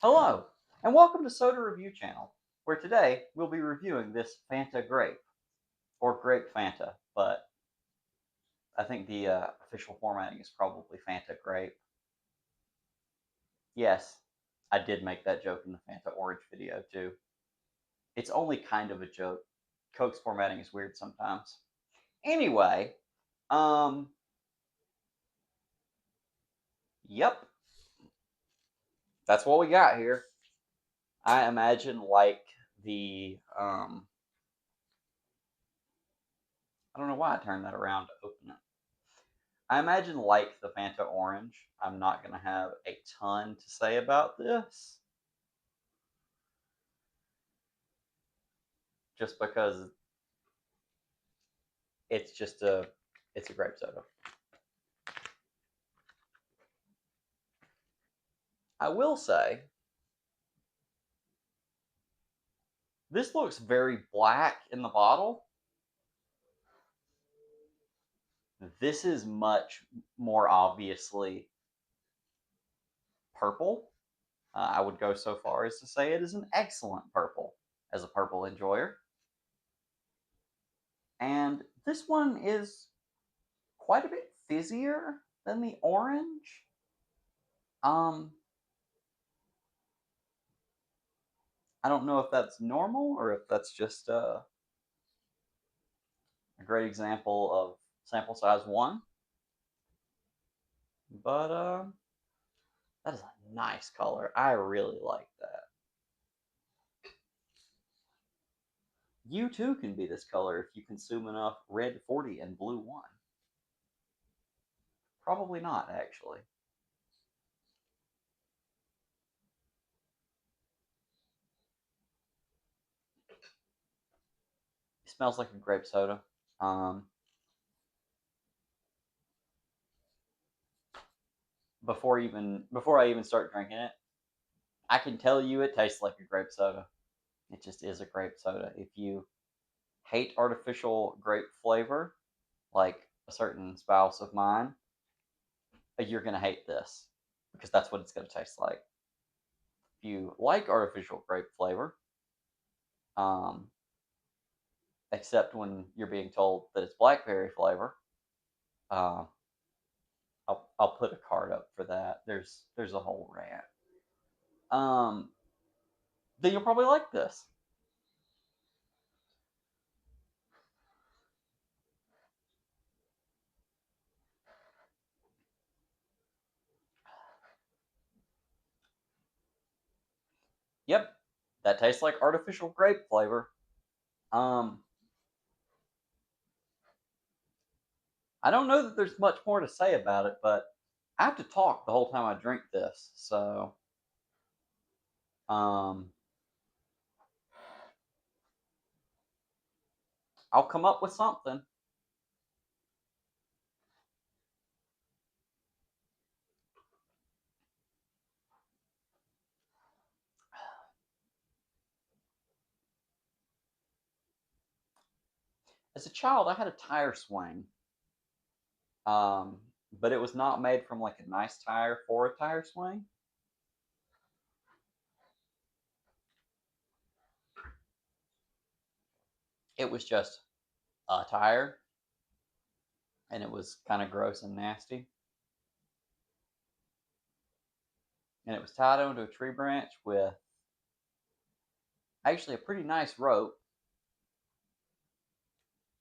Hello, and welcome to Soda Review Channel, where today we'll be reviewing this Fanta Grape, or Grape Fanta, but I think the official formatting is probably Fanta Grape. Yes, I did make that joke in the Fanta Orange video too. It's only kind of a joke. Coke's formatting is weird sometimes. Anyway, um, yep, that's what we got here. I imagine like the I don't know why I turned that around to open it. I imagine, like the Fanta Orange, I'm not going to have a ton to say about this, just because it's just it's a grape soda. I will say, this looks very black in the bottle. This is much more obviously purple. I would go so far as to say it is an excellent purple as a purple enjoyer. And this one is quite a bit fizzier than the orange. Um, I don't know if that's normal or if that's just a great example of sample size one. But that is a nice color. I really like that. You too can be this color if you consume enough red 40 and blue 1. Probably not, actually. It smells like a grape soda. Um, before I even start drinking it, I can tell you it tastes like a grape soda. It just is a grape soda. If you hate artificial grape flavor, like a certain spouse of mine, you're gonna hate this because that's what it's gonna taste like. If you like artificial grape flavor, um, except when you're being told that it's blackberry flavor, uh, I'll put a card up for that. There's a whole rant. Um, then you'll probably like this. Yep, that tastes like artificial grape flavor. Um, I don't know that there's much more to say about it, but I have to talk the whole time I drink this, so um, I'll come up with something. As a child, I had a tire swing, um, but it was not made from like a nice tire for a tire swing. It was just a tire, and it was kind of gross and nasty. And it was tied onto a tree branch with actually a pretty nice rope.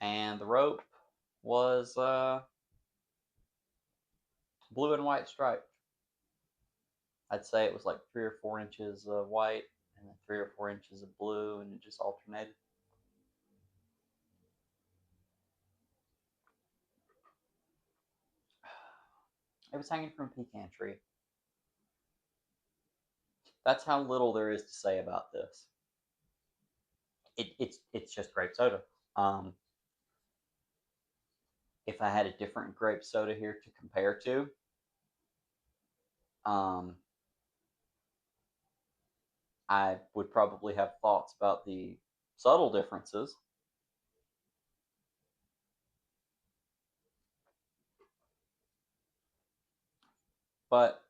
And the rope was blue and white striped. I'd say it was like 3 or 4 inches of white and then 3 or 4 inches of blue, and it just alternated. It was hanging from a pecan tree. That's how little there is to say about this. It's just grape soda. Um, if I had a different grape soda here to compare to, um, I would probably have thoughts about the subtle differences. But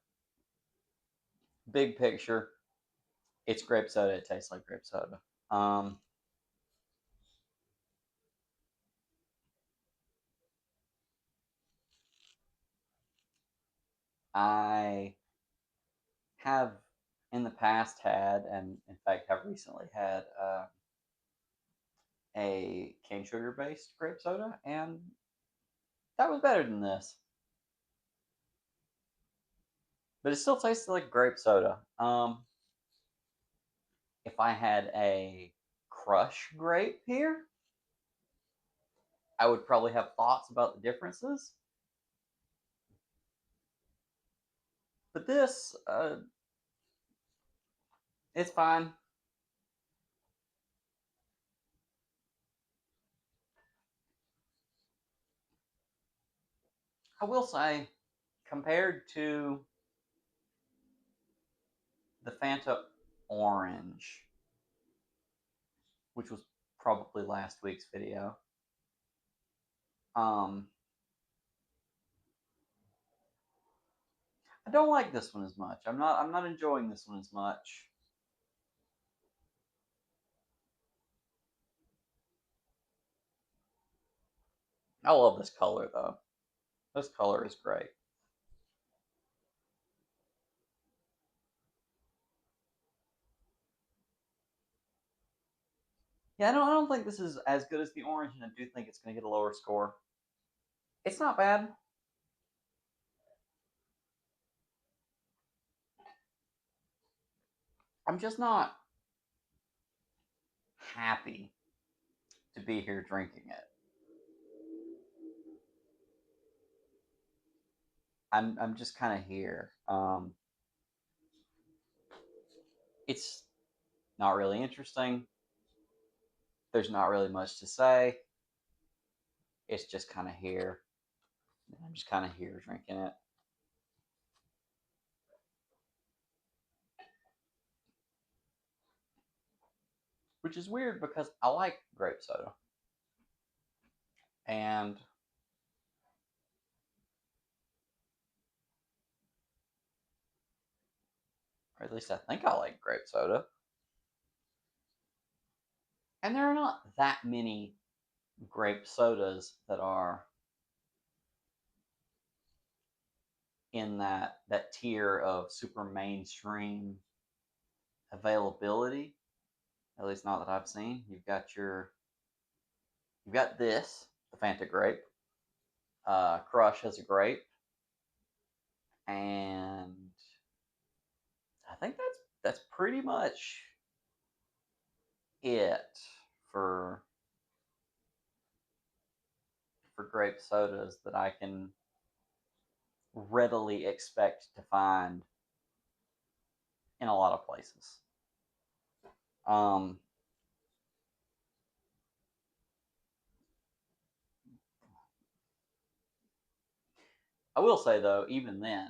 big picture, It's grape soda. It tastes like grape soda. Um, I have in the past had, and in fact have recently had, a cane sugar based grape soda, and that was better than this. But it still tasted like grape soda. If I had a crush grape here, I would probably have thoughts about the differences. But this, it's fine. I will say, compared to the Fanta Orange, which was probably last week's video, um, I don't like this one as much. I'm not enjoying this one as much. I love this color though. This color is great. Yeah, I don't think this is as good as the orange, and I do think it's going to get a lower score. It's not bad. I'm just not happy to be here drinking it. I'm just kind of here. It's not really interesting. There's not really much to say. It's just kind of here. I'm just kind of here drinking it. Which is weird because I like grape soda. And, or at least I think I like grape soda. And there are not that many grape sodas that are in that tier of super mainstream availability. At least not that I've seen. You've got this, the Fanta Grape. Crush has a grape, and I think that's pretty much it for grape sodas that I can readily expect to find in a lot of places. Um, I will say though, even then,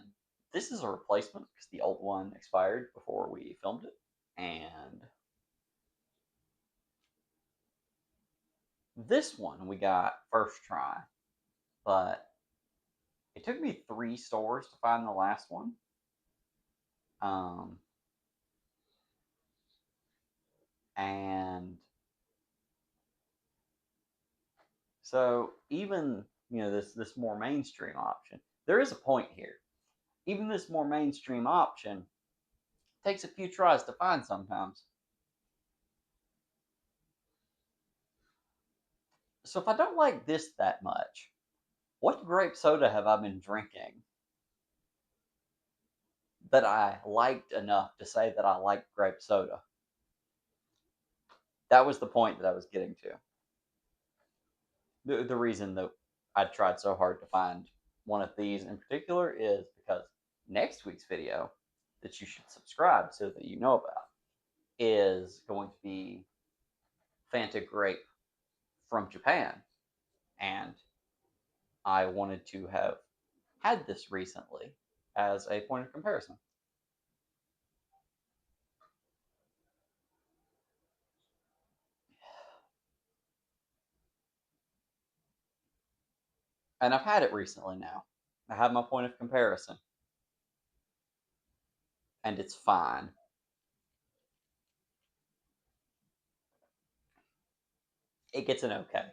this is a replacement because the old one expired before we filmed it, and this one we got first try, but it took me 3 stores to find the last one. Um, and so even this more mainstream option, there is a point here. Even this more mainstream option takes a few tries to find sometimes. So if I don't like this that much, what grape soda have I been drinking that I liked enough to say that I like grape soda? That was the point that I was getting to. The reason that I tried so hard to find one of these in particular is because next week's video that you should subscribe so that you know about is going to be Fanta Grape from Japan. And I wanted to have had this recently as a point of comparison. And I've had it recently now. I have my point of comparison. And it's fine. it gets an okay.